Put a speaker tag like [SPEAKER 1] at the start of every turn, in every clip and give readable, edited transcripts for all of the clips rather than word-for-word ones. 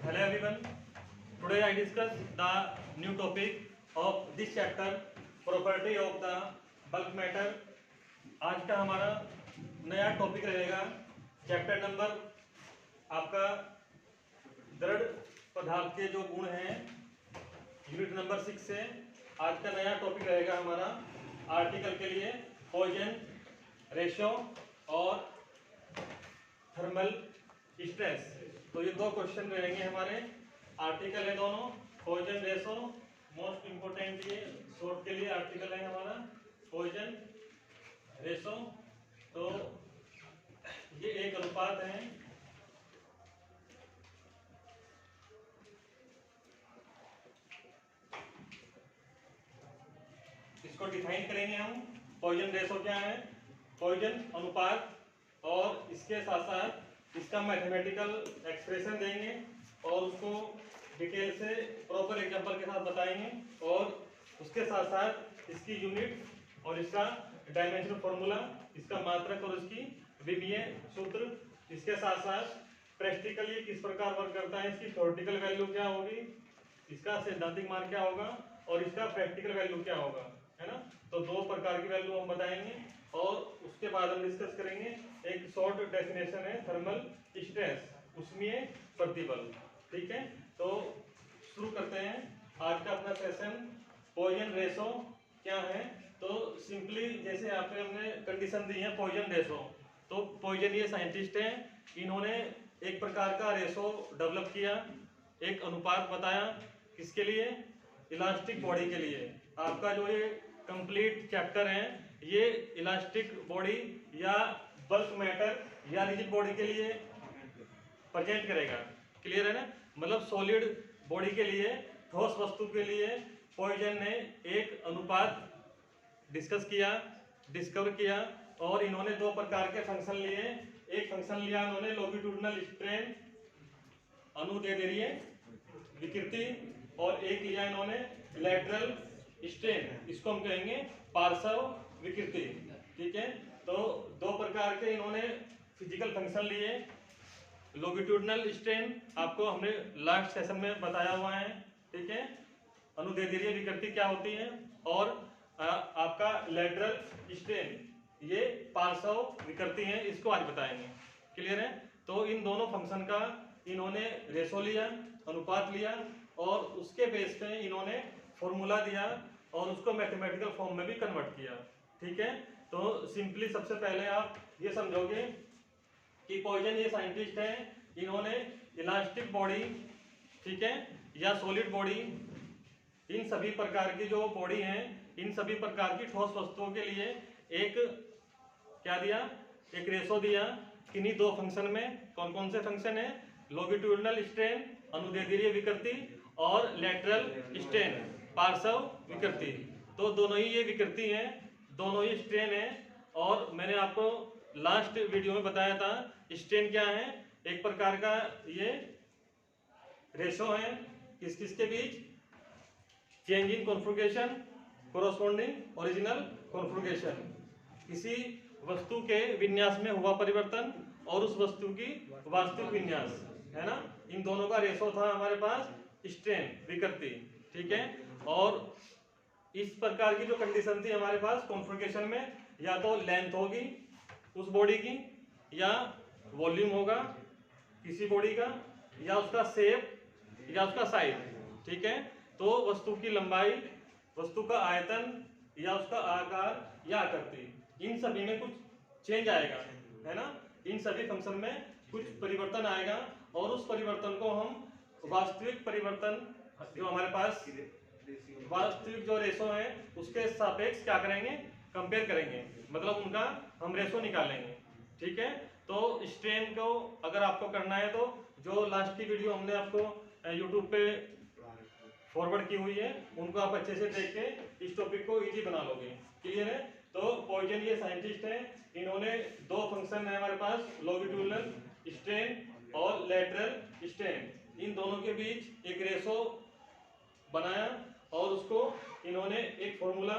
[SPEAKER 1] Hello everyone. Today I discuss the new topic of this chapter, property of the bulk matter. आज का हमारा नया topic रहेगा chapter number आपका दृढ़ पदार्थ के जो गुण हैं, यूनिट नंबर 6 से आज का नया टॉपिक रहेगा हमारा आर्टिकल के लिए पॉइजन रेशो और थर्मल स्ट्रेस। तो ये दो क्वेश्चन रहेंगे हमारे, आर्टिकल है दोनों, पॉइजन रेशो मोस्ट इंपोर्टेंट, ये शॉर्ट के लिए आर्टिकल है हमारा पॉइजन रेशो। तो ये एक अनुपात है, इसको डिफाइन करेंगे हम। पॉइजन रेशो क्या है, पॉइजन अनुपात, और इसके साथ साथ इसका मैथमेटिकल एक्सप्रेशन देंगे और उसको डिटेल से प्रॉपर एग्जांपल के साथ बताएंगे, और उसके साथ साथ इसकी यूनिट और इसका डायमेंशनल फॉर्मूला, इसका मात्रक और इसकी विमीय सूत्र, इसके साथ साथ प्रैक्टिकली किस प्रकार वर्क करता है, इसकी थ्योरेटिकल वैल्यू क्या होगी, इसका सैद्धांतिक मान क्या होगा और इसका प्रैक्टिकल वैल्यू क्या होगा, है ना। तो दो प्रकार की वैल्यू हम बताएंगे और उसके बाद हम डिस्कस करेंगे एक शॉर्ट डेफिनेशन है थर्मल स्ट्रेस, उसमें प्रतिबल। ठीक है, तो शुरू करते हैं आज का अपना सेशन। पॉइजन रेशो क्या है, तो सिंपली जैसे आपने हमने कंडीशन दी है पॉइजन रेशो, तो पॉइजन ये साइंटिस्ट हैं, इन्होंने एक प्रकार का रेशो डेवलप किया, एक अनुपात बताया, किसके लिए, इलास्टिक बॉडी के लिए। आपका जो ये कंप्लीट चैप्टर है ये इलास्टिक बॉडी या बल्क मैटर या रिजिड बॉडी के लिए प्रेजेंट करेगा। क्लियर है ना, मतलब सॉलिड बॉडी के लिए, ठोस वस्तु के लिए पॉइजन ने एक अनुपात डिस्कस किया, डिस्कवर किया, और इन्होंने दो प्रकार के फंक्शन लिए। एक फंक्शन लिया इन्होंने लॉन्गिट्यूडिनल स्ट्रेन, अनुदैर्ध्य विकृति, और एक लिया इन्होंने लैटरल स्ट्रेन, इसको हम कहेंगे पार्श्व विकृति। ठीक है, तो दो प्रकार के इन्होंने फिजिकल फंक्शन लिए। लॉन्गिट्यूडिनल स्ट्रेन आपको हमने लास्ट सेशन में बताया हुआ है। ठीक है, अनुदैर्ध्य विकृति क्या होती है, और आपका लैटरल स्ट्रेन ये पार्श्व विकृति है, इसको आज बताएंगे। क्लियर है, तो इन दोनों फंक्शन का इन्होंने रेशो लिया, अनुपात लिया, और उसके बेस पे इन्होंने फॉर्मूला दिया और उसको मैथमेटिकल फॉर्म में भी कन्वर्ट किया। ठीक है, तो सिंपली सबसे पहले आप ये समझोगे कि पॉइजन ये साइंटिस्ट हैं, इन्होंने इलास्टिक बॉडी, ठीक है, या सॉलिड बॉडी, इन सभी प्रकार की जो बॉडी हैं, इन सभी प्रकार की ठोस वस्तुओं के लिए एक क्या दिया, एक रेशो दिया। किन्हीं दो फंक्शन में, कौन कौन से फंक्शन है, लॉन्गिट्यूडिनल स्ट्रेन अनुदैर्ध्य विकृति और लैटरल स्ट्रेन पार्श्व विकृति। तो दोनों ही ये विकृति हैं, दोनों ही स्ट्रेन है। और मैंने आपको लास्ट वीडियो में बताया था स्ट्रेन क्या है, एक प्रकार का ये रेशो है किस किस के बीच, change in configuration corresponding original configuration, किसी वस्तु के विन्यास में हुआ परिवर्तन और उस वस्तु की वास्तविक विन्यास, है ना, इन दोनों का रेशो था हमारे पास स्ट्रेन विकृति। ठीक है, और इस प्रकार की जो कंडीशन थी हमारे पास कॉन्फ़िगरेशन में, या तो लेंथ होगी उस बॉडी की, या वॉल्यूम होगा किसी बॉडी का, या उसका शेप, या उसका साइज। ठीक है, तो वस्तु की लंबाई, वस्तु का आयतन, या उसका आकार या आकृति, इन सभी में कुछ चेंज आएगा, है ना, इन सभी फंक्शन में कुछ परिवर्तन आएगा, और उस परिवर्तन को हम वास्तविक परिवर्तन जो हमारे पास वास्तविक जो रेशो है उसके सापेक्ष क्या करेंगे, कंपेयर करेंगे, मतलब उनका हम रेशो निकालेंगे। ठीक है, तो स्ट्रेन को अगर आपको करना है तो जो लास्ट की वीडियो हमने आपको यूट्यूब पे फॉरवर्ड की हुई है उनको आप अच्छे से देख के इस टॉपिक को इजी बना लोगे। क्लियर है, तो पॉइजन ये साइंटिस्ट हैं, इन्होंने दो फंक्शन है हमारे पास, लॉन्गिट्यूडिनल स्ट्रेन और लैटरल स्ट्रेन, इन दोनों के बीच एक रेशो बनाया, और उसको इन्होंने एक फॉर्मूला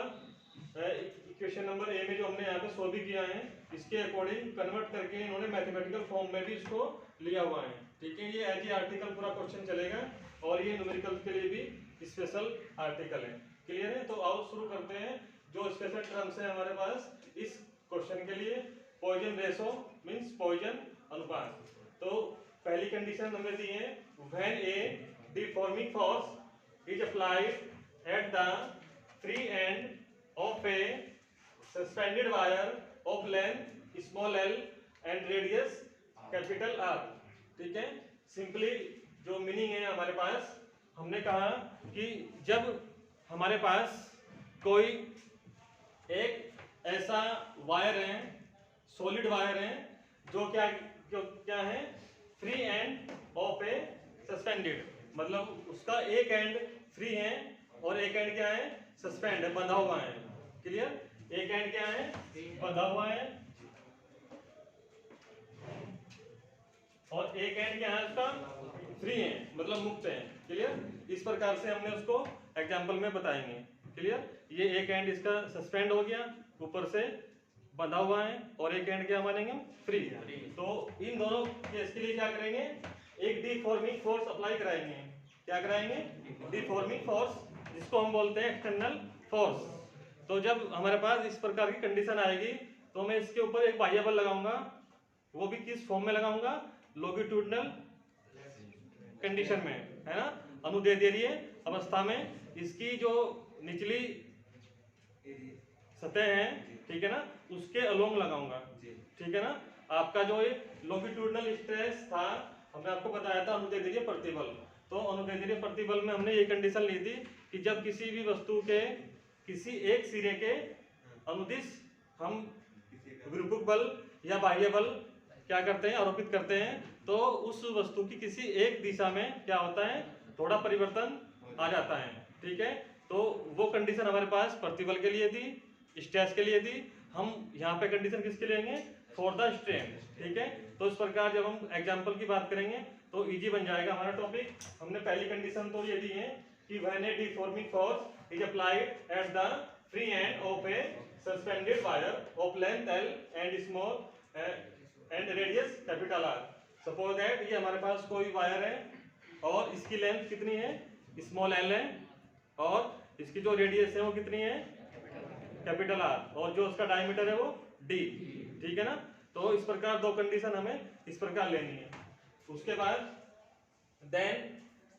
[SPEAKER 1] इक्वेशन नंबर ए में जो हमने यहाँ पे सॉल्व भी किया है, इसके अकॉर्डिंग कन्वर्ट करके इन्होंने मैथमेटिकल फॉर्म में भी इसको लिया हुआ है। ठीक है, ये एज ए आर्टिकल पूरा क्वेश्चन चलेगा और ये न्यूमेरिकल के लिए भी स्पेशल आर्टिकल है। क्लियर है? तो आओ शुरू करते हैं। जो स्पेशल टर्म्स है हमारे पास इस क्वेश्चन के लिए, पॉइजन रेशो मींस पॉइजन अनुपात। तो पहली कंडीशन हमें दी है, when A deforming force is applied at the free end of A suspended wire of length small L and radius capital R. ठीक है, सिंपली जो मीनिंग है हमारे पास, हमने कहा कि जब हमारे पास कोई एक ऐसा वायर है, सॉलिड वायर है, जो क्या है, free end of A suspended, मतलब उसका एक एंड फ्री है और एक एंड क्या है, सस्पेंड है, बंधा हुआ है। क्लियर? एक एंड क्या है, बंधा हुआ है और एक एंड क्या है उसका, फ्री है, मतलब मुक्त है। क्लियर? इस प्रकार से हमने उसको एग्जांपल में बताएंगे। क्लियर? ये एक एंड इसका सस्पेंड हो गया, ऊपर से बंधा हुआ है, और एक एंड क्या मानेंगे, फ्री। तो इन दोनों केस के लिए क्या करेंगे, एक डिफॉर्मिंग फोर्स अप्लाई कराएंगे। क्या कराएंगे? डिफॉर्मिंग फोर्स, जिसको हम बोलते हैं एक्सटर्नल फोर्स। तो जब हमारे पास इस प्रकार की कंडीशन आएगी तो मैं इसके ऊपर एक बाह्य बल लगाऊंगा, वो भी किस फॉर्म में लगाऊंगा, लॉन्गिट्यूडिनल कंडीशन में, है ना, अनुदैर्ध्य अवस्था में। इसकी जो निचली सतह है, ठीक है ना, उसके अलोंग लगाऊंगा। ठीक है ना। आपका जो ये लॉन्गिट्यूडिनल स्ट्रेस था, हमने आपको बताया था अनुदैर्ध्य प्रतिबल। तो अनुदैर्ध्य प्रतिबल में हमने ये कंडीशन ली थी कि जब किसी भी वस्तु के किसी एक सिरे के अनुदिश हम विरूपक बल या बाह्य बल क्या करते हैं, आरोपित करते हैं, तो उस वस्तु की किसी एक दिशा में क्या होता है, थोड़ा परिवर्तन आ जाता है। ठीक है, तो वो कंडीशन हमारे पास प्रतिबल के लिए थी, स्ट्रेस के लिए थी। हम यहाँ पे कंडीशन किसके लेंगे, फॉर द स्ट्रेन। ठीक है, तो इस प्रकार जब हम एग्जाम्पल की बात करेंगे तो इजी बन जाएगा हमारा टॉपिक। हमने पहली कंडीशन तो ये दी है कि when A deforming force is applied at the free end of A suspended wire of length L and small and radius capital R. Suppose that ये हमारे पास कोई वायर है और इसकी लेंथ कितनी है, स्मॉल एल है, और इसकी जो रेडियस है वो कितनी है, कैपिटल आर, और जो उसका डायमीटर है वो डी। ठीक है ना। तो इस प्रकार दो कंडीशन हमें इस प्रकार लेनी है। उसके बाद then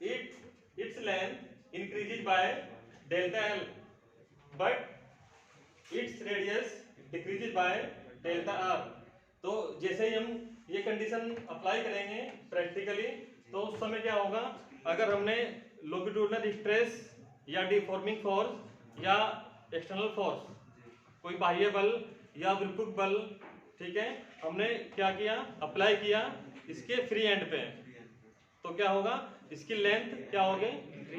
[SPEAKER 1] it's length increases by delta L but it's radius decreases by delta R. तो जैसे ही हम ये कंडीशन अप्लाई करेंगे प्रैक्टिकली, तो उस समय क्या होगा, अगर हमने लॉन्गिट्यूडिनल स्ट्रेस या डिफॉर्मिंग फोर्स या एक्सटर्नल फोर्स, कोई बाह्य बल या विरूपक बल, ठीक है, हमने क्या किया, अप्लाई किया इसके फ्री एंड पे, तो क्या होगा, इसकी लेंथ क्या होगी,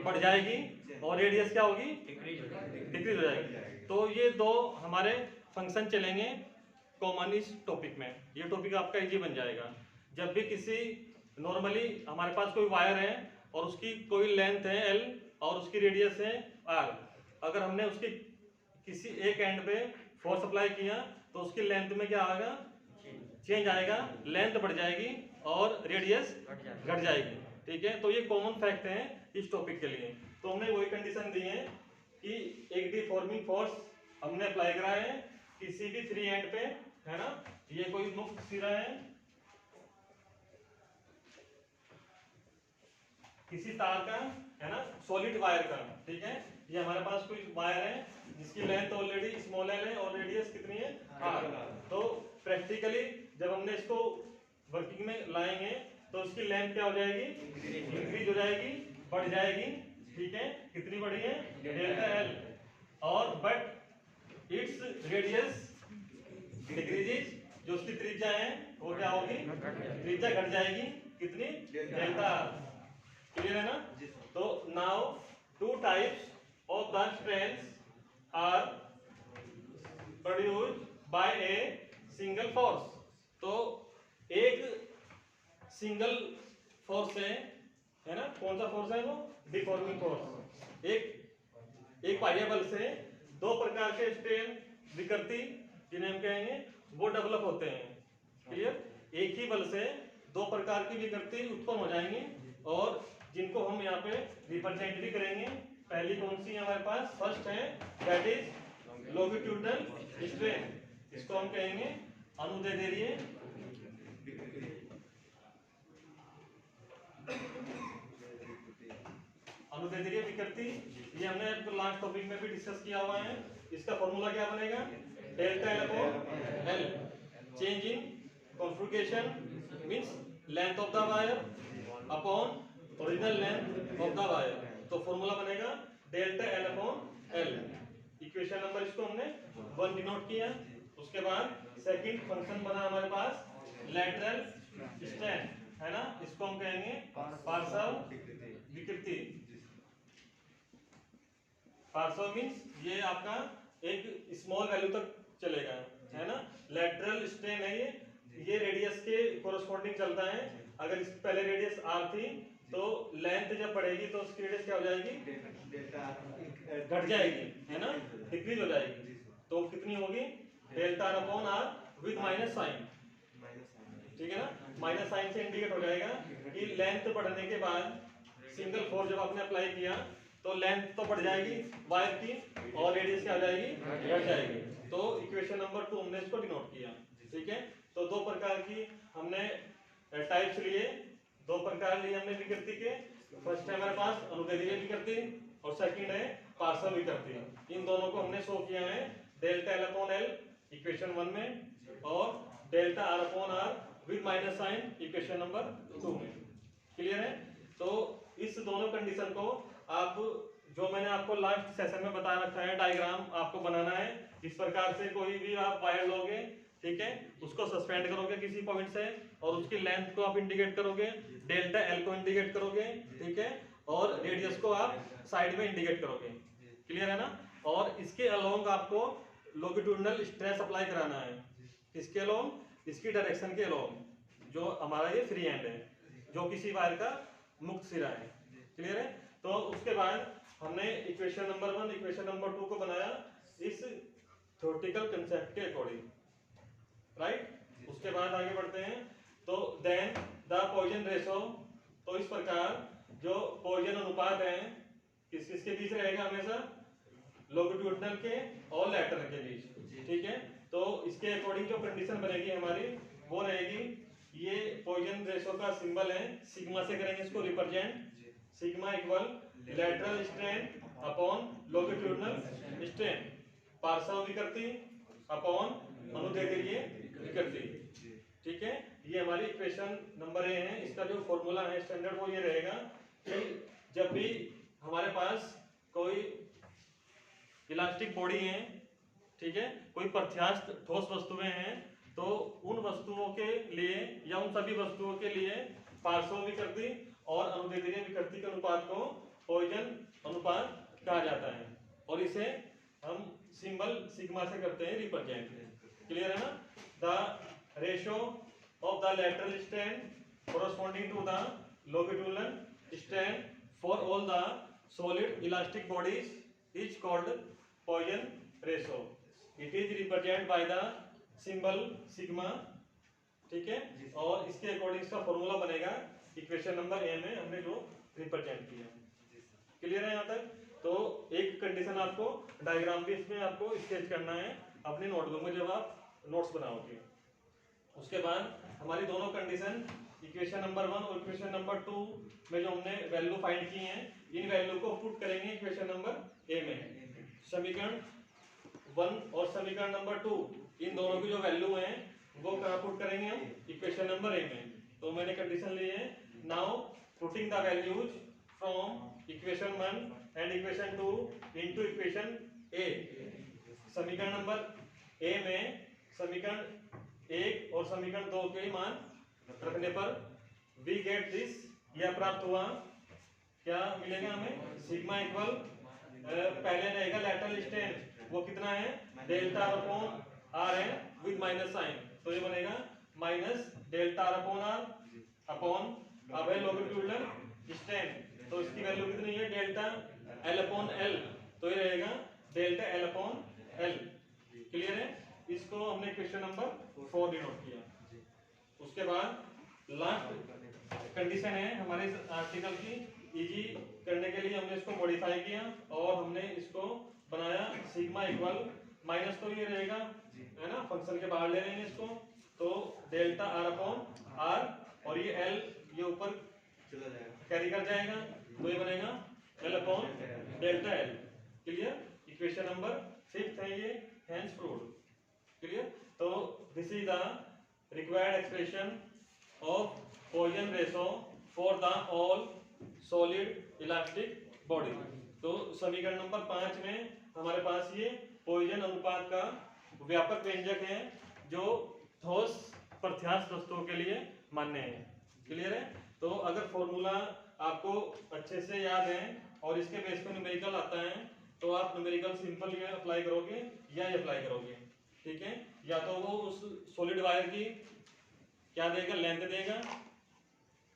[SPEAKER 1] बढ़ जाएगी, और रेडियस क्या होगी, डिक्रीज हो जाएगी। तो ये दो हमारे फंक्शन चलेंगे कॉमन इस टॉपिक में। ये टॉपिक आपका इजी बन जाएगा। जब भी किसी नॉर्मली हमारे पास कोई वायर है और उसकी कोई लेंथ है एल और उसकी रेडियस है आर, अगर हमने उसकी किसी एक एंड पे फोर्स अप्लाई किया तो उसकी लेंथ में क्या आएगा, चेंज आएगा, लेंथ बढ़ जाएगी और रेडियस घट जाएगी। ठीक है, तो ये कॉमन फैक्ट है इस टॉपिक के लिए। तो हमने वही कंडीशन दी है कि एक डिफॉर्मिंग फोर्स हमने अप्लाई करा है किसी भी फ्री एंड पे, है ना, ये कोई मुक्त सिरा है किसी तार का, है ना, सॉलिड वायर का। ठीक है, ये हमारे पास कोई वायर है जिसकी लेंथ ऑलरेडी स्मॉल एल है और रेडियस कितनी है, आर। तो प्रैक्टिकली जब हमने इसको वर्किंग में लाएंगे तो इसकी लेंथ क्या हो जाएगी, इंक्रीज हो जाएगी, बढ़ जाएगी। ठीक है, कितनी बढ़ी है, डेल्टा एल, और बट इट्स रेडियस डिक्रीजेज, जो उसकी त्रिज्या है वो क्या होगी, त्रिज्या घट जाएगी, कितनी, डेल्टा आर। क्लियर है ना। तो now two types of the strains are produced by a single force. तो एक सिंगल फोर्स है ना, कौन सा फोर्स है वो, डिफॉर्मिंग फोर्स। एक बाह्य बल से दो प्रकार के स्ट्रेन विकृति, जिन्हें हम कहेंगे, वो डेवलप होते हैं। क्लियर, एक ही बल से दो प्रकार की विकृति उत्पन्न हो जाएंगी और जिनको हम यहाँ पे रिप्रेजेंट भी करेंगे। पहली कौन सी है हमारे पास, फर्स्ट है दैट इज लॉन्गिट्यूडनल स्ट्रेन, इसको हम कहेंगे अनुदैर्ध्य अनुदैर्ध्य विकृति। ये हमने लास्ट टॉपिक में भी डिस्कस किया हुआ है। इसका फॉर्मूला क्या बनेगा, delta L upon L, change in configuration means length of the wire upon original length of the wire. तो फॉर्मूला बनेगा delta L upon L. Equation number इसको हमने 1 डिनोट किया। उसके बाद सेकंड फंक्शन बना हमारे पास लैटरल स्ट्रेन, है ना, इसको हम कहेंगे पार्श्व विकृति। पार्श्व मींस ये आपका एक स्मॉल वैल्यू तक चलेगा, है ना। लेटरल स्ट्रेन है ये रेडियस के कोरस्पॉन्डिंग चलता है। अगर इस पहले रेडियस आर थी तो लेंथ जब बढ़ेगी तो उसकी रेडियस क्या हो जाएगी, घट जाएगी, है ना, डिक्रीज हो जाएगी। तो कितनी होगी, delta R upon R with minus sign, ठीक है ना। माइनस साइन से इंडिकेट हो जाएगा कि लेंथ बढ़ने के बाद सिंगल फोर्स जब आपने अप्लाई किया तो लेंथ तो बढ़ जाएगी वायर की और रेडियस क्या हो जाएगी, घट जाएगी। तो इक्वेशन नंबर 2 हमने इसको डिनोट किया, ठीक है। तो दो प्रकार की हमने टाइप्स लिए, दो प्रकार लिए हमने विकृति के। फर्स्ट है हमारे पास अनुदैर्ध्य विकृति और सेकंड है पार्श्व विकृति। इन दोनों को हमने शो किया है delta L upon L equation 1 में और delta R upon R with minus sign equation number 2 में। क्लियर है। तो इस दोनों कंडीशन को आप, जो मैंने आपको लास्ट सेशन में बता रखा है, डायग्राम आपको बनाना है। इस प्रकार से कोई भी आप वायर लोगे, ठीक है, उसको सस्पेंड करोगे किसी पॉइंट से और उसकी लेंथ को आप इंडिकेट करोगे, डेल्टा एल को इंडिकेट करोगे, ठीक है, और रेडियस को आप साइड में इंडिकेट करोगे। क्लियर है ना। और इसके अलोंग आपको लॉन्गिट्यूडिनल स्ट्रेस अप्लाई कराना है। इसके अलोंग, इसकी डायरेक्शन के अलोंग, जो हमारा ये फ्री एंड है, जो किसी वायर का मुक्त सिरा है। क्लियर है। तो उसके बाद हमने इक्वेशन नंबर 1 इक्वेशन नंबर 2 को बनाया इस थ्योरेटिकल कंसेप्ट के अकॉर्डिंग, राइट। उसके बाद आगे बढ़ते हैं। तो देन द पॉइजन रेशो, तो इस प्रकार जो पॉइजन अनुपात है किस किसके बीच रहेगा, हमेशा लॉन्गिट्यूडिनल के और लैटरल के बीच, ठीक है। तो इसके अकॉर्डिंग जो कंडीशन बनेगी हमारी वो रहेगी, ये पॉइजन रेशो का सिंबल है, सिग्मा से करेंगे इसको represent, sigma equal lateral strain upon longitudinal strain, पार्श्व विकृति अपॉन अनुदैर्ध्य विकृति, ठीक है। ये हमारी इक्वेशन नंबर ए है। इसका जो फॉर्मूला है स्टैंडर्ड वो ये रहेगा कि जब भी हमारे पास कोई इलास्टिक बॉडी है, ठीक है, कोई प्रत्यास्थ ठोस वस्तुएं हैं, तो उन वस्तुओं के लिए या उन सभी वस्तुओं के लिए पार्श्व विकृति और अनुदैर्ध्य विकृति के अनुपात को पॉइजन अनुपात कहा जाता है और इसे हम सिंबल सिग्मा से करते हैं रिप्रेजेंट। क्लियर है ना। The ratio of the lateral strain corresponding to the longitudinal strain for all the solid elastic bodies is called Poisson ratio. It is represented by the symbol sigma, ठीक है। और इसके according इसका formula बनेगा equation number A में हमने जो represent किया। क्लियर है यहाँ तक। तो एक कंडीशन आपको डायग्राम भी इसमें आपको स्केच करना है अपनी नोटबुक में जब आप नोट्स बनाओगे। उसके बाद हमारी दोनों कंडीशन इक्वेशन नंबर 1 और इक्वेशन नंबर 2 में जो हमने वैल्यू फाइंड की हैं, इन वैल्यू को पुट करेंगे इक्वेशन नंबर ए में। समीकरण 1 और समीकरण नंबर 2 इन दोनों की जो वैल्यू हैं वो कहाँ पुट करेंगे हम, इक्वेशन नंबर ए में। तो मैंने कंडीशन ली है, now putting the values from equation 1 and equation 2 into equation A. समीकरण नंबर ए में समीकरण 1 और समीकरण 2 के मान रखने पर वी गेट दिस, यह प्राप्त हुआ। क्या मिलेगा हमें, सिग्मा इक्वल पहले रहेगा लैटरल स्ट्रेन, वो कितना है, डेल्टा अपॉन आर है विद माइनस साइन, तो ये बनेगा minus delta upon R upon, अब है लॉन्गिट्यूडिनल स्ट्रेन, तो इसकी वैल्यू कितनी है, डेल्टा एल अपॉन एल, तो ये रहेगा delta L upon L. Clear है। इसको हमने क्वेश्चन नंबर 4 डिनोट किया। उसके बाद लास्ट कंडीशन है हमारे इस आर्टिकल की, इजी करने के लिए हमने इसको मॉडिफाई किया और हमने इसको बनाया सिग्मा इक्वल माइनस, तो ये रहेगा है ना, फंक्शन के बाहर ले लेंगे इसको, तो डेल्टा आर अपॉन आर, और ये एल ये ऊपर
[SPEAKER 2] चला जाएगा,
[SPEAKER 1] कैरी कर जाएगा, तो ये बनेगा L upon delta L. Clear? Equation number 5 है ये, हेंस प्रूव्ड। क्लियर? तो this is the required expression of Poisson ratio for the all solid elastic body. तो समीकरण नंबर 5 में हमारे पास ये पॉइजन अनुपात का व्यापक व्यंजक है जो ठोस प्रत्यास्थ वस्तुओं के लिए मान्य है। क्लियर है? तो अगर फॉर्मूला आपको अच्छे से याद है और इसके बेस पे न्यूमेरिकल आता है, तो आप न्यूमेरिकल सिंपल ये अप्लाई करोगे या ये अप्लाई करोगे। ठीक है? या तो वो उस सॉलिड वायर की क्या देगा, लेंथ देगा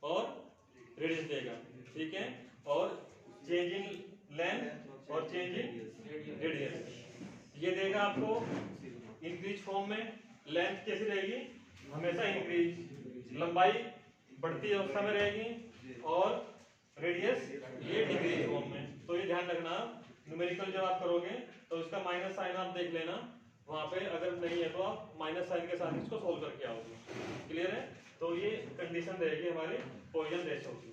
[SPEAKER 1] और रेडियस देगा। ठीक है? और चेंज इन लेंथ और चेंज इन रेडियस ये देगा आपको इंक्रीज फॉर्म में। लेंथ कैसी रहेगी? हमेशा इंक्रीज, लंबाई बढ़ती अवस्था में रहेगी, और रेडियस ये डिक्रीज फॉर्म में। तो ये ध्यान रखना, न्यूमेरिकल जब आप करोगे तो इसका माइनस साइन आप देख लेना वहां पे, अगर नहीं है तो आप माइनस साइन के साथ इसको सोल्व करके आओगे। क्लियर है? तो ये कंडीशन रहेगी हमारे पॉइजन रेशो की।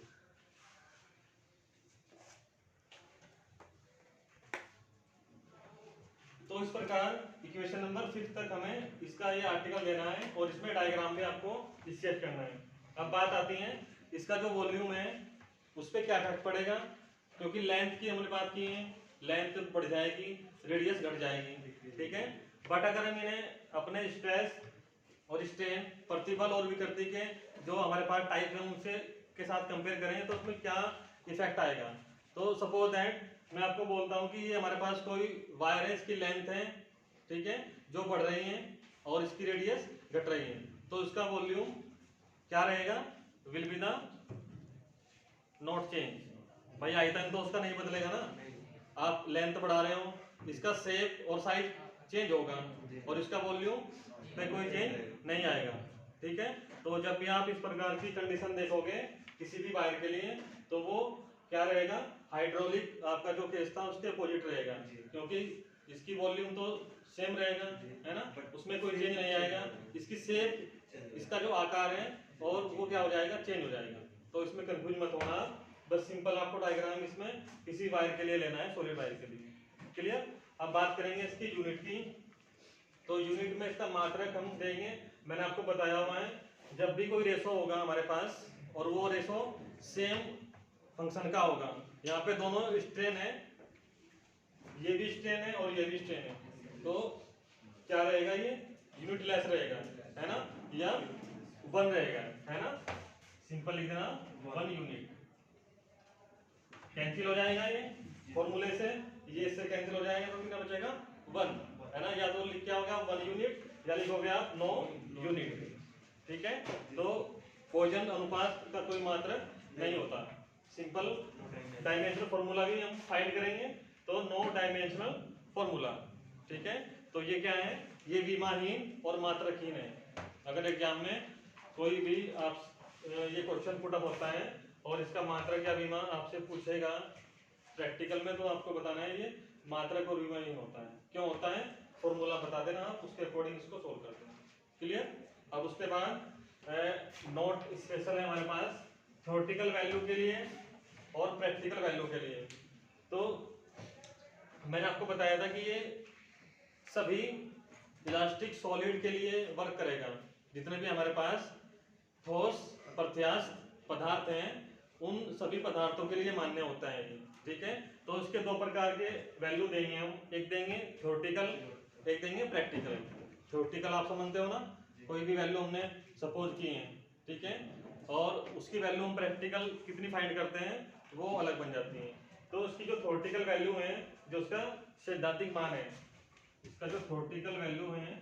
[SPEAKER 1] तो इस प्रकार इक्वेशन नंबर 5 तक हमें इसका ये आर्टिकल देना है और इसमें डायग्राम में आपको स्केच करना है। अब बात आती है इसका जो वॉल्यूम है उस पर क्या इफेक्ट पड़ेगा, क्योंकि लेंथ की हमने बात की है, लेंथ बढ़ जाएगी, रेडियस घट जाएगी। ठीक है? बट अगर हम इन्हें अपने स्ट्रेस और स्ट्रेन, प्रतिबल और विकृति के जो हमारे पास टाइप है उनसे के साथ कंपेयर करें तो उसमें क्या इफेक्ट आएगा। तो सपोज दैट मैं आपको बोलता हूँ कि ये हमारे पास कोई वायर है, इसकी लेंथ है, ठीक है, जो बढ़ रही है और इसकी रेडियस घट रही है, तो इसका वॉल्यूम क्या रहेगा, will be the not change. भाई आयतन तो उसका नहीं बदलेगा ना, आप लेंथ बढ़ा रहे हो, इसका शेप और साइज चेंज होगा और इसका वॉल्यूम में कोई चेंज नहीं आएगा। ठीक है? तो जब भी आप इस प्रकार की कंडीशन देखोगे किसी भी वायर के लिए, तो वो क्या रहेगा, हाइड्रोलिक आपका जो केस था उसके अपोजिट रहेगा, क्योंकि इसकी वॉल्यूम तो सेम रहेगा, है ना, उसमें कोई चेंज नहीं आएगा, इसकी शेप, इसका जो आकार है और वो क्या हो जाएगा, चेंज हो जाएगा। तो इसमें कंफ्यूज मत होना, बस सिंपल आपको डायग्राम इसमें किसी वायर के लिए लेना है, सॉलिड वायर के लिए। क्लियर? अब बात करेंगे इसकी यूनिट की। तो यूनिट में इसका मात्रक हम देंगे, मैंने आपको बताया हुआ है, जब भी कोई रेशो होगा हमारे पास और वो रेशो सेम फंक्शन का होगा, यहाँ पे दोनों स्ट्रेन है, ये भी स्ट्रेन है और ये भी स्ट्रेन है, तो क्या रहेगा, ये यूनिट लेस रहेगा, है ना, या 1 रहेगा, है ना, सिंपल लिख देना 1 यूनिट। कैंसिल हो जाएगा ये फॉर्मूले से, ये इससे कैंसिल हो जाएगा, तो कितना बचेगा 1, है ना, या तो लिख क्या हो गया 1 यूनिट या लिखोगे आप 9 यूनिट। ठीक है? तो पॉइजन अनुपात का कोई मात्रक नहीं होता, सिंपल डायमेंशनल फॉर्मूला भी हम फाइंड करेंगे, तो 9 डायमेंशनल फॉर्मूला। ठीक है? तो ये क्या है, ये विमाहीन और मात्रकहीन है। अगर एग्जाम में कोई भी आप ये क्वेश्चन पुट अप होता है और इसका मात्रक या विमा आपसे पूछेगा प्रैक्टिकल में, तो आपको बताना है ये मात्रक और विमाहीन होता है। क्यों होता है, फॉर्मूला बता देना, आप उसके अकॉर्डिंग इसको सोल्व करते हैं। क्लियर? अब उसके बाद नोट स्पेशल है हमारे पास थ्योरेटिकल वैल्यू के लिए और प्रैक्टिकल वैल्यू के लिए। तो मैंने आपको बताया था कि ये सभी इलास्टिक सॉलिड के लिए वर्क करेगा, जितने भी हमारे पास ठोस प्रत्यास्थ पदार्थ हैं उन सभी पदार्थों के लिए मान्य होता है ये। ठीक है? तो इसके 2 प्रकार के वैल्यू देंगे हम, एक देंगे थ्योरेटिकल, एक देंगे प्रैक्टिकल। थ्योरेटिकल आप समझते हो ना, कोई भी वैल्यू हमने सपोज की है, ठीक है, और उसकी वैल्यू हम प्रैक्टिकल कितनी फाइंड करते हैं वो अलग बन जाती है। तो उसकी जो थ्योरेटिकल वैल्यू है, जो उसका सैद्धांतिक मान है, इसका जो थ्योरेटिकल वैल्यू है,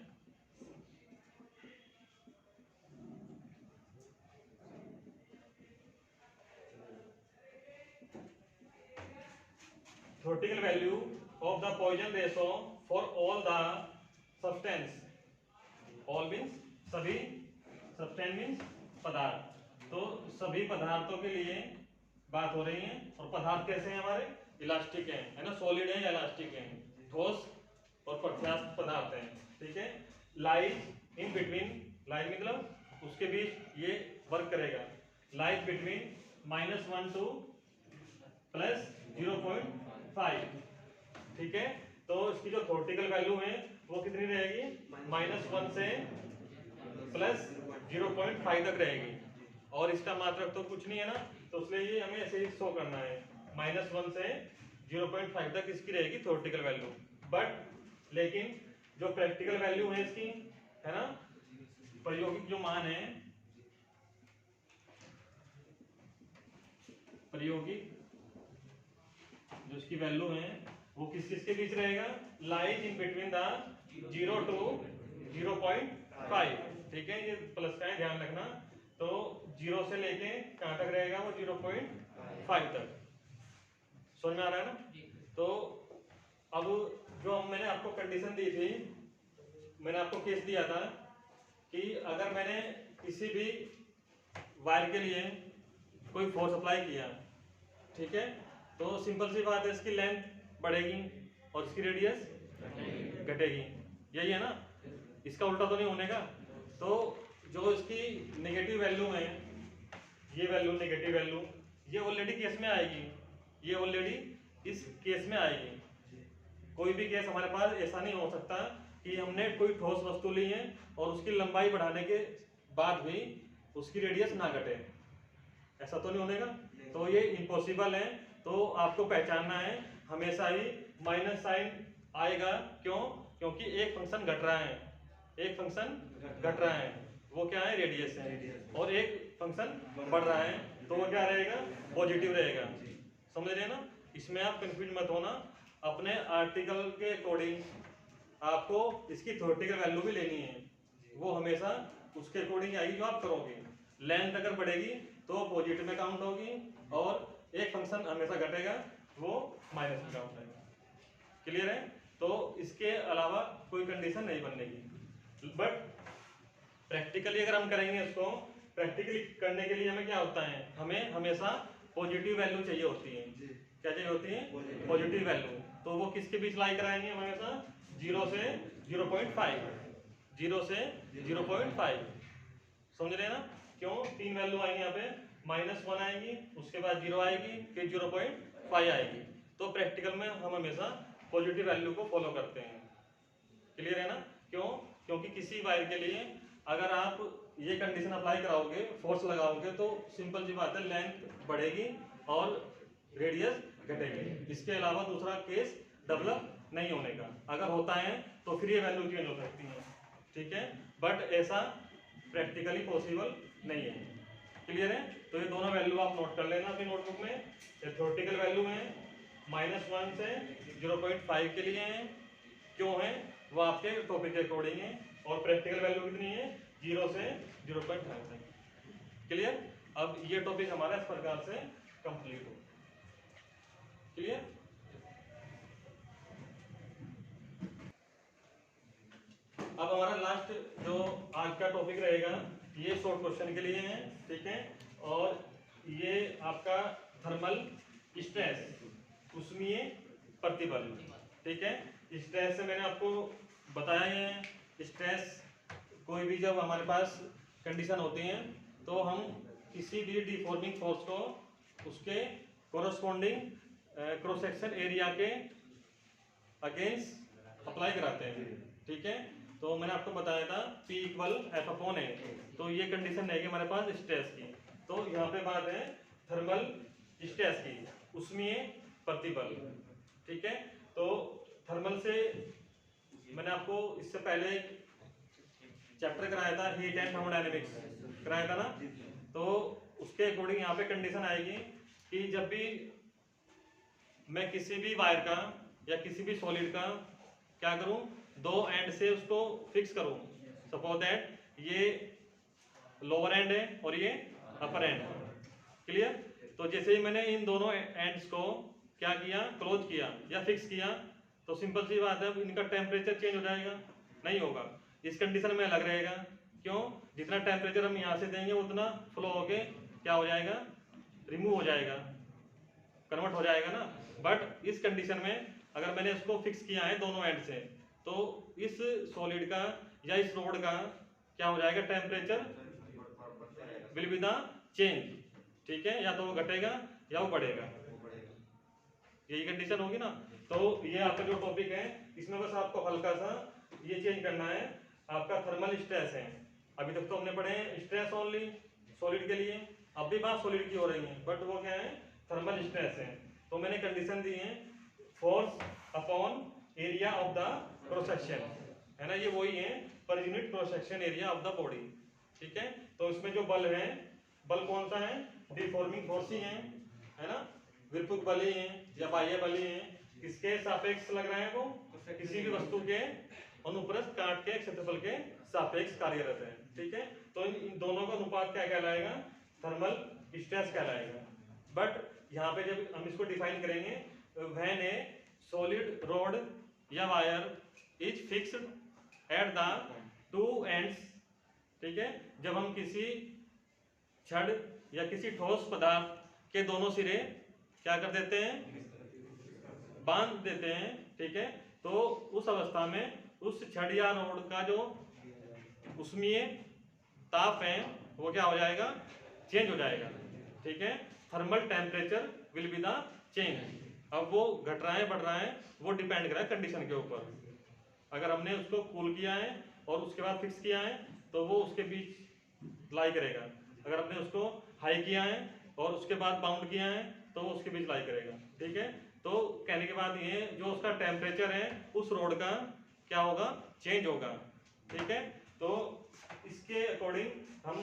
[SPEAKER 1] theoretical value of the Poisson ratio for all the substance, all means सभी, सब्सटेंस मीन्स पदार्थ, तो सभी पदार्थों के लिए बात हो रही है। और पदार्थ कैसे हैं हमारे? इलास्टिक हैं, है ना, सॉलिड हैं या इलास्टिक हैं, ठोस और प्रत्यास्थ पदार्थ हैं, ठीक है। लाइज इन बिटवीन, लाइज मतलब उसके बीच ये वर्क करेगा, लाइज बिटवीन -1 to +0.5, ठीक है। तो इसकी जो थ्योरेटिकल वैल्यू है वो कितनी रहेगी? -1 से +0.5 तक रहेगी। और इसका मात्रक तो कुछ नहीं है ना, तो इसलिए ये हमें ऐसे ही शो करना है, -1 से 0.5 तक इसकी रहेगी थ्योरेटिकल वैल्यू। बट लेकिन जो प्रैक्टिकल वैल्यू है इसकी, है ना, प्रायोगिक जो मान है, प्रायोगिक जो इसकी वैल्यू है वो किस किस के बीच रहेगा? Lies in between the 0 to 0.5, ठीक है। ये प्लस का है, ध्यान रखना। तो 0 से लेके कहां तक रहेगा? वो 0.5 तक। समझ में आ रहा है ना? तो अब जो मैंने आपको कंडीशन दी थी, मैंने आपको केस दिया था कि अगर मैंने किसी भी वायर के लिए कोई फोर्स अप्लाई किया, ठीक है, तो सिंपल सी बात है, इसकी लेंथ बढ़ेगी और इसकी रेडियस घटेगी, यही है ना। इसका उल्टा तो नहीं होने का। तो जो इसकी नेगेटिव वैल्यू है, ये वैल्यू नेगेटिव वैल्यू, ये ऑलरेडी केस में आएगी, ये ऑलरेडी इस केस में आएगी। कोई भी केस हमारे पास ऐसा नहीं हो सकता कि हमने कोई ठोस वस्तु ली है और उसकी लंबाई बढ़ाने के बाद भी उसकी रेडियस ना घटे, ऐसा तो नहीं होने का। तो ये इम्पॉसिबल है। तो आपको पहचानना है, हमेशा ही माइनस साइन आएगा। क्यों? क्योंकि एक फंक्शन घट रहा है, एक फंक्शन घट रहा है, वो क्या है? रेडियस है। और एक फंक्शन बढ़ रहा है, तो वो क्या रहेगा? पॉजिटिव रहेगा। समझ रहे हैं ना? इसमें आप कंफ्यूज मत होना। अपने आर्टिकल के अकॉर्डिंग आपको इसकी थ्योरेटिकल वैल्यू भी लेनी है, वो हमेशा उसके अकॉर्डिंग आएगी जो आप करोगे। लेंथ अगर बढ़ेगी तो पॉजिटिव में काउंट होगी, और एक फंक्शन हमेशा घटेगा, वो माइनस में काउंट आएगा। क्लियर है? तो इसके अलावा कोई कंडीशन नहीं बनेगी। बट प्रैक्टिकली अगर हम करेंगे इसको, प्रैक्टिकली करने के लिए हमें क्या होता है? हमें हमेशा पॉजिटिव वैल्यू चाहिए होती है। क्या चाहिए होती है? Positive value. तो वो किसके बीच लाई कराएंगे हमेशा? 0 से 0.5, 0 से 0.5। समझ रहे हैं ना? क्यों? तीन वैल्यू आएंगे यहाँ पे, -1 आएगी, उसके बाद 0 आएगी, फिर 0.5 आएगी। तो प्रैक्टिकल में हम हमेशा पॉजिटिव वैल्यू को फॉलो करते हैं। क्लियर है ना? क्यों? क्योंकि किसी वायर के लिए अगर आप ये कंडीशन अप्लाई कराओगे, फोर्स लगाओगे, तो सिंपल सी बात है, लेंथ बढ़ेगी और रेडियस घटेगी। इसके अलावा दूसरा केस डेवलप नहीं होने का। अगर होता है तो फिर ये वैल्यू चेंज हो सकती है, ठीक है। बट ऐसा प्रैक्टिकली पॉसिबल नहीं है। क्लियर है? तो ये दोनों वैल्यू आप नोट कर लेना अपनी नोटबुक में। ये थ्योरेटिकल वैल्यू है, -1 से 0.5 के लिए है। क्यों है? वो आपके टॉपिक के अकॉर्डिंग है। और प्रैक्टिकल वैल्यू कितनी है? 0 से 0.5 तक। क्लियर? अब ये टॉपिक हमारा इस प्रकार से कंप्लीट हो। क्लियर? अब हमारा लास्ट जो आज का टॉपिक रहेगा, ये शॉर्ट क्वेश्चन के लिए है, ठीक है। और ये आपका थर्मल स्ट्रेस, ऊष्मीय प्रतिबल, ठीक है। स्ट्रेस से मैंने आपको बताया है, स्ट्रेस कोई भी जब हमारे पास कंडीशन होती है तो हम किसी भी डिफॉर्मिंग फोर्स को उसके कोरस्पॉन्डिंग क्रॉस सेक्शन एरिया के अगेंस्ट अप्लाई कराते हैं, ठीक है। तो मैंने आपको बताया था P = F/A। तो ये कंडीशन रहेगी हमारे पास स्ट्रेस की। तो यहाँ पे बात है थर्मल स्ट्रेस की, ऊष्मीय प्रतिबल, ठीक है। तो थर्मल से मैंने आपको इससे पहले चैप्टर कराया था, हीट एंड थर्मोडायनेमिक्स कराया था ना। तो उसके अकॉर्डिंग यहाँ पे कंडीशन आएगी कि जब भी मैं किसी भी वायर का या किसी भी सॉलिड का क्या करूं, दो एंड से उसको फिक्स करूं। सपोज दैट ये लोअर एंड है और ये अपर एंड है। क्लियर? तो जैसे ही मैंने इन दोनों एंड्स को क्या किया, क्लोज किया या फिक्स किया, तो सिंपल सी बात है, इनका टेम्परेचर चेंज हो जाएगा? नहीं होगा। इस कंडीशन में अलग रहेगा। क्यों? जितना टेम्परेचर हम यहाँ से देंगे उतना फ्लो होके क्या हो जाएगा, रिमूव हो जाएगा, कन्वर्ट हो जाएगा ना। बट इस कंडीशन में अगर मैंने इसको फिक्स किया है दोनों एंड से, तो इस सॉलिड का या इस रोड का क्या हो जाएगा, temperature will be the change, ठीक है, या तो वो घटेगा या वो बढ़ेगा, यही कंडीशन होगी ना। तो ये आपका जो टॉपिक है इसमें बस आपको हल्का सा ये चेंज करना है, आपका थर्मल स्ट्रेस है। अभी तक तो हमने पढ़े हैं स्ट्रेस ओनली सॉलिड के लिए, अब भी बात सॉलिड की हो रही है, बट वो क्या है, थर्मल स्ट्रेस है। तो मैंने कंडीशन दी है force upon area of the cross section, है ना, ये वही है per unit cross section area of the body, ठीक है। तो इसमें जो बल है, बल कौन सा है, डिफॉर्मिंग फोर्स ही है ना, विरूपक बल ही है या बाह्य बल ही है, किसके सापेक्ष लग रहा है, वो किसी भी वस्तु के अनुप्रस्थ काट के क्षेत्रफल के सापेक्ष कार्यरत है, ठीक है। तो इन दोनों का अनुपात क्या कहलाएगा, थर्मल स्ट्रेस कहलाएगा। बट यहाँ पे जब हम इसको डिफाइन करेंगे, व्हेन ए सॉलिड रॉड या wire is fixed at the two ends, ठीक है, जब हम किसी छड़ या किसी ठोस पदार्थ के दोनों सिरे क्या कर देते हैं, बांध देते हैं, ठीक है, तो उस अवस्था में उस छड़ या रोड का जो उष्मीय ताप है वो क्या हो जाएगा, चेंज हो जाएगा, ठीक है। Thermal temperature will be the change. अब वो घट रहा है बढ़ रहा है वो डिपेंड कर रहा है कंडीशन के ऊपर। अगर हमने उसको कूल किया है और उसके बाद फिक्स किया है तो वो उसके बीच लाई करेगा, अगर हमने उसको हाई किया है और उसके बाद बाउंड किया है तो वो उसके बीच लाई करेगा, ठीक है। तो कहने के बाद ये जो उसका टेम्परेचर है उस रोड का क्या होगा, चेंज होगा, ठीक है। तो इसके अकॉर्डिंग हम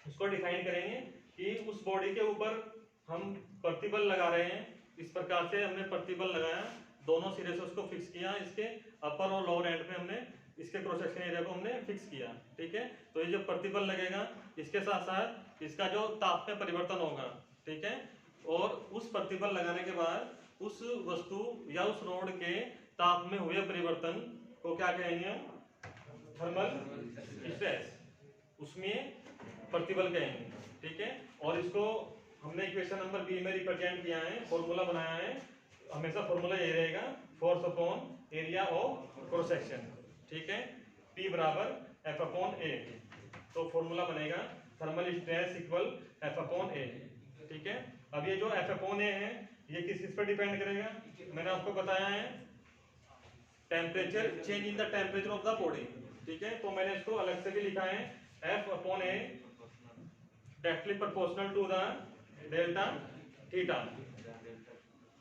[SPEAKER 1] उसको डिफाइन करेंगे कि उस बॉडी के ऊपर हम प्रतिबल लगा रहे हैं, इस प्रकार से हमने प्रतिबल लगाया, दोनों सिरे से उसको फिक्स किया, इसके अपर और लोअर एंड पे हमने इसके क्रॉस सेक्शन एरिया को हमने फिक्स किया, ठीक है। तो ये जो प्रतिबल लगेगा इसके साथ साथ इसका जो ताप में परिवर्तन होगा, ठीक है, और उस प्रतिबल लगाने के बाद उस वस्तु या उस रोड के ताप में हुए परिवर्तन को क्या कहेंगे हम, थर्मल स्ट्रेस, उसमें प्रतिबल कहेंगे, ठीक है। और इसको हमने इक्वेशन नंबर बी में रिप्रेजेंट किया है, फॉर्मूला बनाया है, हमेशा फॉर्मूला ये रहेगा force upon area of cross section, ठीक है, P बराबर F अपॉन A। तो फॉर्मूला बनेगा thermal stress equal F upon A, ठीक है। अब ये जो F अपॉन A है ये किस पर डिपेंड करेगा, मैंने आपको बताया है temperature, change in the temperature of the body, ठीक है। तो मैंने इसको अलग से भी लिखा है F upon A directly proportional to the delta theta.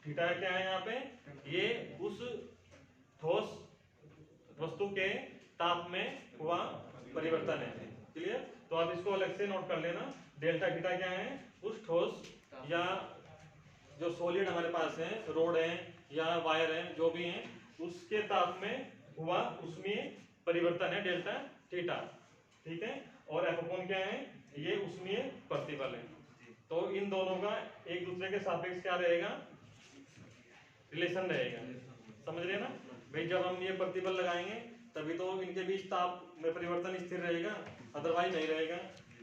[SPEAKER 1] Theta क्या है यहाँ पे, ये उस ठोस वस्तु के ताप में हुआ परिवर्तन है, क्लियर। तो आप इसको अलग से नोट कर लेना, डेल्टा थीटा क्या है, उस ठोस या जो सॉलिड हमारे पास है, रोड है या वायर है, जो भी है, उसके ताप में हुआ उसमें परिवर्तन है डेल्टा थीटा, ठीक है। और एफ अपॉन क्या है, ये उसमें प्रतिबल है। तो इन दोनों का एक दूसरे के सापेक्ष क्या रहेगा, रिलेशन रहेगा, समझ रहे हैं ना भाई। जब हम ये प्रतिबल लगाएंगे तभी तो इनके बीच ताप में परिवर्तन स्थिर रहेगा, अदरवाइज नहीं रहेगा।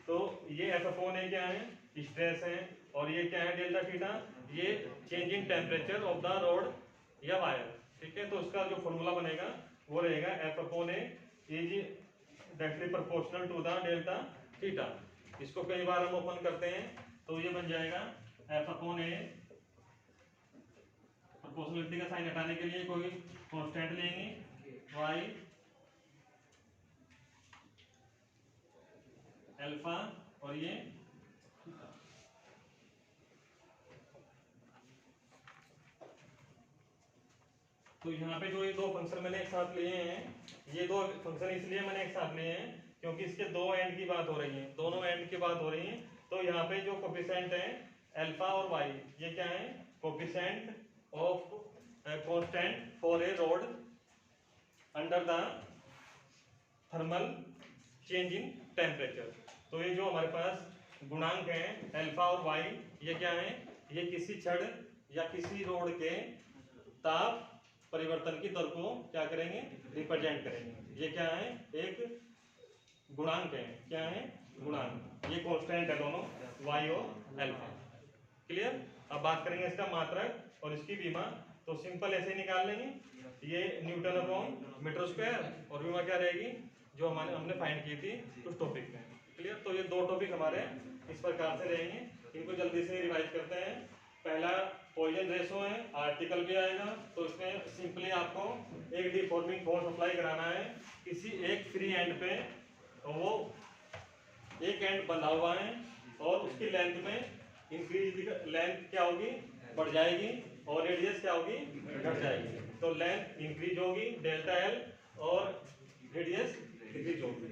[SPEAKER 1] तो ये एफ अपॉन ए क्या है, स्ट्रेस है, और ये क्या है डेल्टा थीटा, ये change in temperature of the rod या वायर, ठीक है। तो इसका जो फॉर्मूला बनेगा वो रहेगा F upon A is directly proportional to the delta theta. इसको कई बार हम ओपन करते हैं तो ये बन जाएगा एफ अपॉन ए, प्रोपोर्शनलिटी का साइन हटाने के लिए कोई कांस्टेंट लेंगे y अल्फा और ये तो यहाँ पे जो ये दो फंक्शन मैंने एक साथ लिए हैं, ये दो फंक्शन इसलिए मैंने एक साथ लिए हैं क्योंकि इसके दो एंड की बात हो रही है, दोनों एंड की बात हो रही है। तो यहाँ पे जो कोफिशिएंट है अल्फा और y, ये क्या है, coefficient of constant for a rod under the thermal change in temperature. तो ये जो हमारे पास गुणांक है अल्फा और y, ये क्या है, ये किसी छड़ या किसी रोड के ताप परिवर्तन की दर को क्या करेंगे, रिप्रेजेंट करेंगे। ये क्या है, एक गुणांक है, क्या है, गुणांक, ये कांस्टेंट है दोनों y और अल्फा। क्लियर। अब बात करेंगे इसका मात्रक और इसकी विमा, तो सिंपल ऐसे ही निकाल लेंगे, ये न्यूटन अपॉन मीटर स्क्वायर और विमा क्या रहेगी जो हमने फाइंड की थी उस टॉपिक में। क्लियर। तो ये दो टॉपिक हमारे इस प्रकार से रहेंगे, इनको जल्दी से रिवाइज करते हैं। पहला पॉइजन रेशो है, आर्टिकल भी आएगा, तो इसमें सिंपली आपको एक डिफॉर्मिंग फोर्स अप्लाई कराना है किसी एक फ्री एंड पे, तो वो एक एंड बंधा हुआ है और उसकी लेंथ में इंक्रीज, लेंथ क्या होगी बढ़ जाएगी और रेडियस क्या होगी घट जाएगी। तो लेंथ इंक्रीज होगी डेल्टा एल और रेडियस डिक्रीज होगी।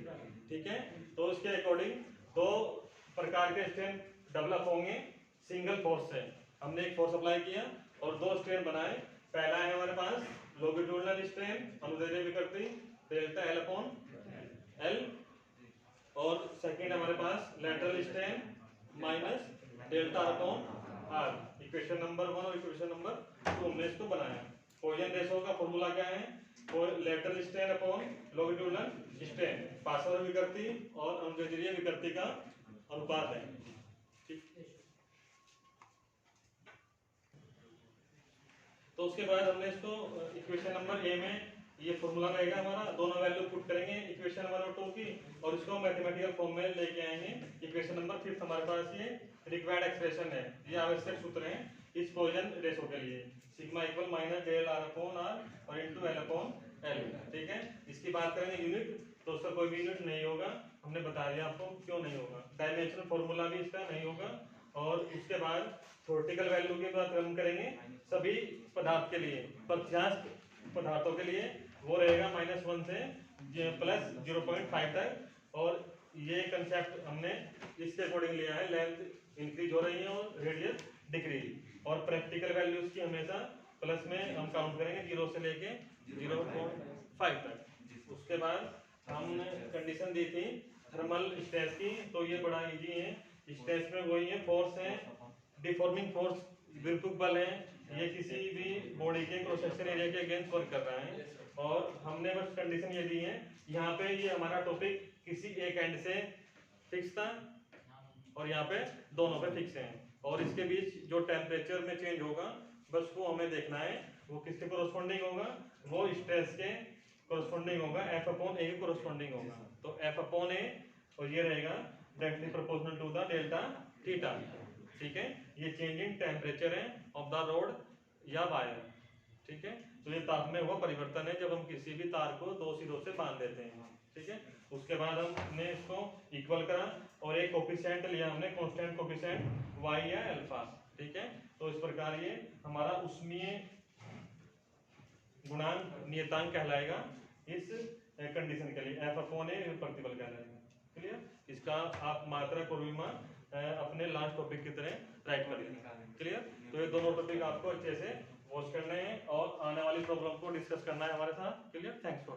[SPEAKER 1] ठीक है। तो इसके अकॉर्डिंग दो प्रकार के स्ट्रेन डेवलप होंगे सिंगल फोर्स से। हमने एक फोर्स अप्लाई किया और दो स्ट्रेन बनाए। पहला है हमारे पास लॉन्गिट्यूडिनल स्ट्रेन अनुदैर्ध्य विकृति डेल्टा एल अपॉन एल, और सेकेंड हमारे पास lateral strain minus delta upon R. Equation number 1 और इक्वेशन नंबर 2 हमने इसको बनाया। पॉइजन रेशो का फॉर्मूला क्या है, lateral strain upon longitudinal strain, पार्श्व विकृति और अनुदैर्ध्य विकृति का अनुपात है। ठीक। तो उसके बाद हमने इसको इक्वेशन नंबर ए में ये फॉर्मूला रहेगा हमारा, दोनों वैल्यू पुट करेंगे इक्वेशन नंबर 2 की और इसको मैथमेटिकल फॉर्म में लेके आएंगे। इक्वेशन नंबर 5 हमारे पास ये रिक्वायर्ड एक्सप्रेशन है, ये आवश्यक सूत्र हैं इस पॉइजन रेशो के लिए, sigma equal minus del R upon R और इनटू एल अपॉन एल। ठीक है। इसकी बात करेंगे यूनिट, तो उसका कोई भी यूनिट नहीं होगा, हमने बता दिया आपको क्यों नहीं होगा। डायमेंशनल फॉर्मूला भी इसका नहीं होगा। और उसके बाद थ्योरेटिकल वैल्यू की बात हम करेंगे सभी पदार्थ के लिए, प्रत्यास्थ पदार्थों के लिए वो रहेगा -1 से प्लस 0.5 तक। और ये कंसेप्ट हमने इसके अकॉर्डिंग लिया है, लेंथ इंक्रीज हो रही है और रेडियस डिक्रीज। और प्रैक्टिकल वैल्यूज की हमेशा प्लस में हम काउंट करेंगे 0 से लेके 0.5 तक। उसके बाद हमने कंडीशन दी थी थर्मल स्ट्रेस की, तो ये बड़ा इजी है। स्ट्रेस में वही है, फोर्स है, डिफॉर्मिंग फोर्स विरूपक बल है, ये किसी भी बॉडी के क्रॉस सेक्शन एरिया के अगेंस्ट वर्क कर रहा है। और हमने बस कंडीशन ये दी है, यहाँ पे ये हमारा टॉपिक किसी एक एंड से फिक्स था और यहाँ पे दोनों पे फिक्स है, और इसके बीच जो टेम्परेचर में चेंज होगा बस वो हमें देखना है, वो किसके कोरस्पॉन्डिंग होगा, वो स्ट्रेस के कोरस्पॉन्डिंग होगा, एफ अपॉन ए के कोरस्पॉन्डिंग होगा। तो एफ अपॉन ए और ये रहेगा directly proportional to the delta theta. ठीक है। ये चेंज इन टेम्परेचर है ऑफ द रोड या वायर। ठीक है। तो ये ताप में हुआ परिवर्तन है जब हम किसी भी तार को दो सिरों से बांध देते हैं। ठीक है। उसके बाद हमने इसको इक्वल करा और एक कोफिशिएंट लिया हमने, कांस्टेंट कोफिशिएंट y या अल्फा। ठीक है। तो इस प्रकार ये हमारा ऊष्मीय गुणांक नियतांक कहलाएगा इस कंडीशन के लिए, एफ अपॉन ए प्रतिबल कहलाएगा। क्लियर। इसका आप मात्रक और विमा अपने लास्ट टॉपिक की तरह राइट कर लेंगे। क्लियर। तो ये दोनों टॉपिक आपको अच्छे से वॉच करने हैं और आने वाली प्रॉब्लम को डिस्कस करना है हमारे साथ। क्लियर। Thanks for